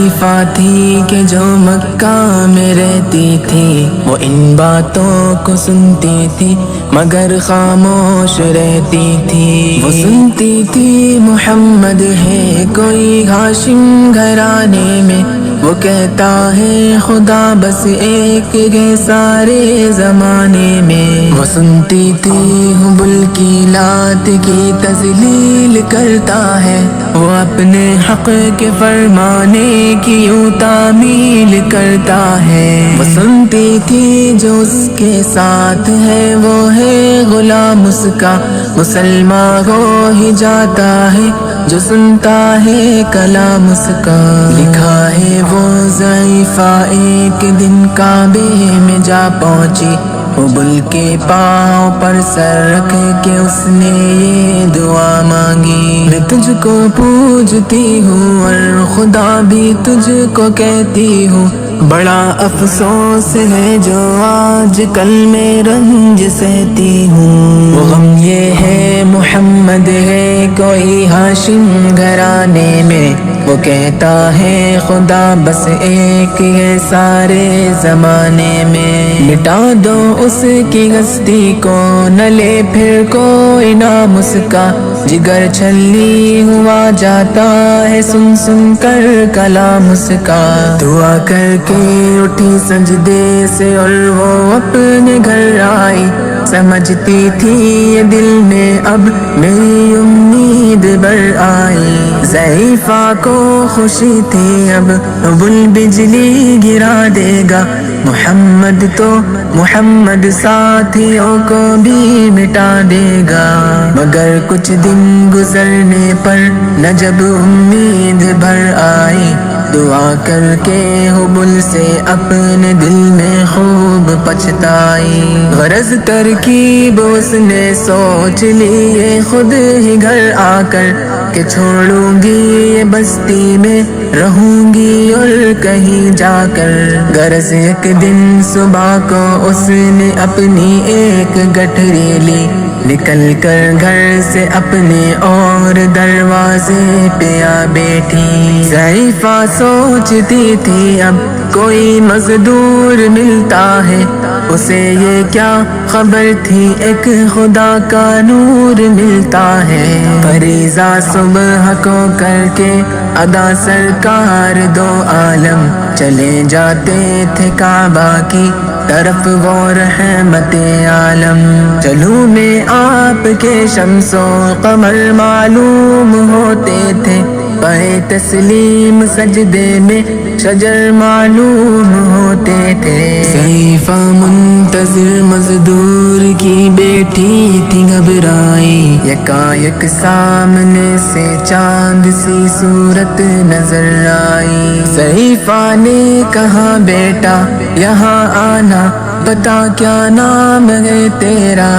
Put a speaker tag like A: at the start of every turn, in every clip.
A: ضعیفہ تھی کہ جو مکہ میں رہتی تھی، وہ ان باتوں کو سنتی تھی مگر خاموش رہتی تھی۔ وہ سنتی تھی محمد ہے کوئی ہاشم گھرانے میں، وہ کہتا ہے خدا بس ایک ہے سارے زمانے میں۔ وہ سنتی تھی حبل کی لات کی تذلیل کرتا ہے، وہ اپنے حق کے فرمانے کی یوں تعمیل کرتا ہے۔ وہ سنتی تھی جو اس کے ساتھ ہے وہ ہے غلام اس کا، مسلمان ہو ہی جاتا ہے جو سنتا ہے کلام اس کا۔ لکھا ہے وہ ضعیفہ ایک دن کعبے میں جا پہنچی، حبل کے پاؤں پر سر رکھ کے اس نے یہ دعا مانگی، میں تجھ کو پوجتی ہوں اور خدا بھی تجھ کو کہتی ہوں، بڑا افسوس ہے جو آج کل میں رنج سہتی ہوں۔ وہ غم یہ ہے محمد ہے کوئی ہاشم گھرانے میں، وہ کہتا ہے خدا بس ایک ہے سارے زمانے میں، مٹا دو اس کی ہستی کو نہ لے پھر کوئی نام اس کا، جگر چھلی ہوا جاتا ہے سن سن کر کلام اس کا۔ دعا کر کے اٹھی سجدے سے اور وہ اپنے گھر آئی، سمجھتی تھی یہ دل میں اب میری امید بڑھ آئی، ضعیفہ کو خوشی تھی اب حبل بجلی گرا دے گا، محمد تو محمد ساتھیوں کو بھی مٹا دے گا، مگر کچھ دن گزرنے پر نہ جب امید بھر آئی، دعا کر کے حبل سے اپنے دل میں خوب پچھتائی، غرض ترکیب اس نے سوچ لی یہ خود ہی گھر آ کر کہ چھوڑوں گی یہ بستی میں رہوں گی اور کہیں جا کر، غرض ایک دن صبح کو اس نے اپنی ایک گٹھری لی، نکل کر گھر سے اپنے اور دروازے پہ آ بیٹھی، ضعیفہ سوچتی تھی اب کوئی مزدور ملتا ہے، اسے یہ کیا خبر تھی ایک خدا کا نور ملتا ہے، فریضہ صبح کو کر کے ادا سرکار دو عالم چلے جاتے تھے کعبہ کی طرف وہ رحمت عالم، چلوں میں آپ کے شمس و قمر معلوم ہوتے تھے، پائے تسلیم سجدے میں شجر معلوم ہوتے تھے، ضعیفہ منتظر مزدور کی بیٹی تھی گھبرائی، یکایک سامنے سے چاند سی صورت نظر آئی، ضعیفہ نے کہا بیٹا یہاں آنا، بتا کیا نام ہے تیرا،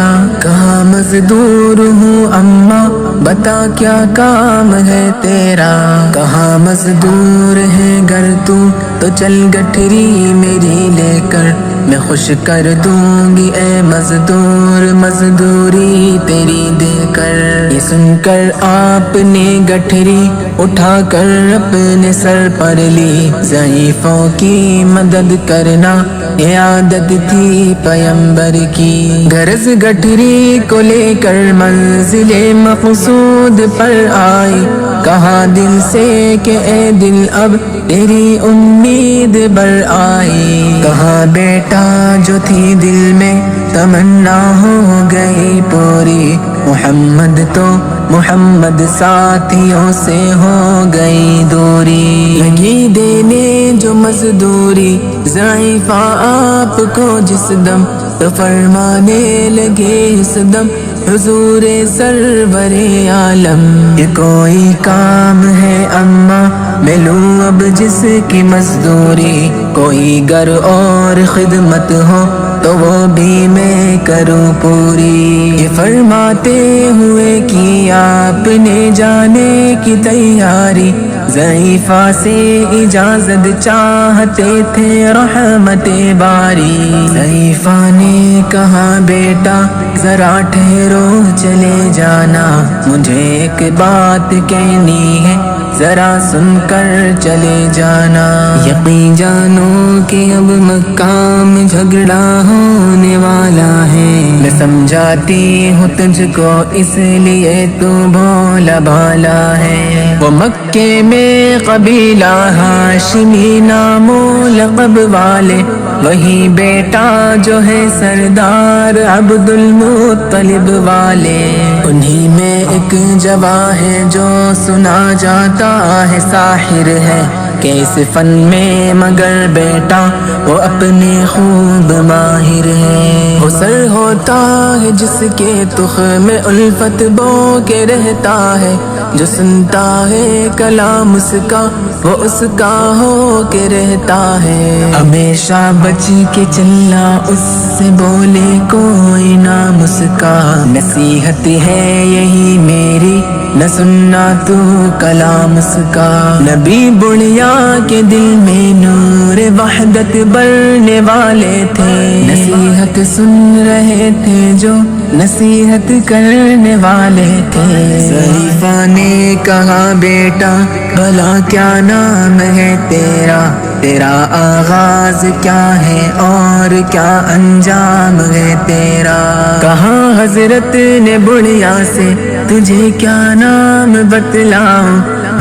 A: کہا مزدور ہوں اماں، بتا کیا کام ہے تیرا، کہا مزدور ہے گر تو چل گٹھری میری لے کر، میں خوش کر دوں گی اے مزدور مزدوری تیری دے کر، یہ سن کر آپ نے گٹھری اٹھا کر اپنے سر پر لی، ضعیفوں کی مدد کرنا یہ عادت تھی پیمبر کی، غرض گٹھری کو لے کر منزل مقصود پر آئی، کہا دل سے کہ اے دل اب تیری امید بڑھ آئی، کہا بیٹا جو تھی دل میں تمنا ہو گئی پوری، محمد تو محمد ساتھیوں سے ہو گئی دوری، لگی دینے جو مزدوری ضعیفہ آپ کو جس دم، تو فرمانے لگے اس دم حضور سرور عالم، یہ کوئی کام ہے اماں میں لوں اب جس کی مزدوری، کوئی گر اور خدمت ہو تو وہ بھی میں کروں پوری، یہ فرماتے ہوئے کی آپ نے جانے کی تیاری، ضعیفہ سے اجازت چاہتے تھے رحمت باری، ضعیفہ نے کہا بیٹا ذرا ٹھہرو چلے جانا، مجھے ایک بات کہنی ہے ذرا سن کر چلے جانا۔ یقین جانو کہ اب مکہ میں جھگڑا ہونے والا ہے، میں سمجھاتی ہوں تجھ کو اس لیے تو بھولا بھالا ہے۔ وہ مکے میں قبیلہ ہاشمی نام و لقب والے، وہی بیٹا جو ہے سردار عبد المطلب والے، انہی میں ایک جواں ہے جو سنا جاتا ہے ساحر ہے، کہ اس فن میں مگر بیٹا وہ اپنے خوب ماہر ہے۔ وہ سر ہوتا ہے جس کے تخم میں الفت بو کے رہتا ہے، جو سنتا ہے کلام اس کا وہ اس کا ہو کے رہتا ہے، ہمیشہ بچ کے چلنا اس سے بولے کوئی نام اس کا، نصیحت ہے یہی میری نہ سننا تو کلام اس کا۔ نبی بڑھیا کے دل میں نور وحدت بڑھنے والے تھے، نصیحت سن رہے تھے جو نصیحت کرنے والے تھے۔ ضعیفہ نے کہا بیٹا بھلا کیا نام ہے تیرا، تیرا آغاز کیا ہے اور کیا انجام ہے تیرا؟ کہا حضرت نے بڑھیا سے تجھے کیا نام بتلاؤں،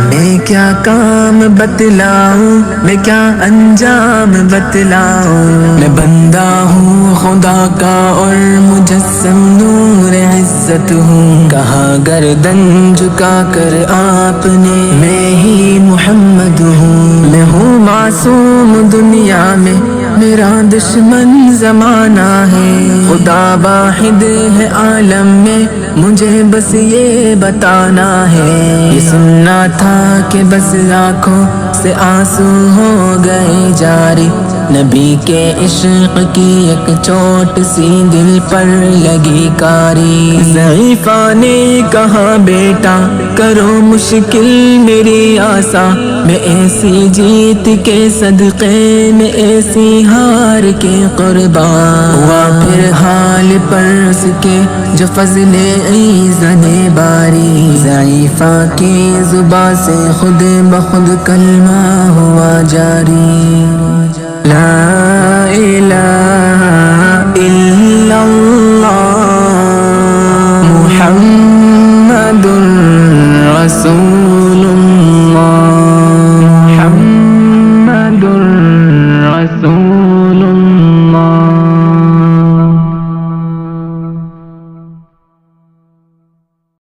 A: میں کیا کام بتلاؤں، میں کیا انجام بتلاؤں؟ میں بندہ ہوں خدا کا اور مجسم نور عزت ہوں، کہا گردن جھکا کر آپ نے میں ہی محمد ہوں، میں ہوں معصوم دنیا میں میرا دشمن زمانہ ہے، خدا واحد ہے عالم میں مجھے بس یہ بتانا ہے، یہ سننا تھا کہ بس آنکھوں سے آنسو ہو گئے جاری، نبی کے عشق کی ایک چوٹ سی دل پر لگی کاری۔ ضعیفہ نے کہا بیٹا کرو مشکل میری آسا، میں ایسی جیت کے صدقے میں ایسی ہار کے قربان ہوا، پھر حال پر اس کے جو فضل ایزن باری، ضعیفہ کی زبان سے خود بخود کلمہ ہوا جاری، لا الہ الا اللہ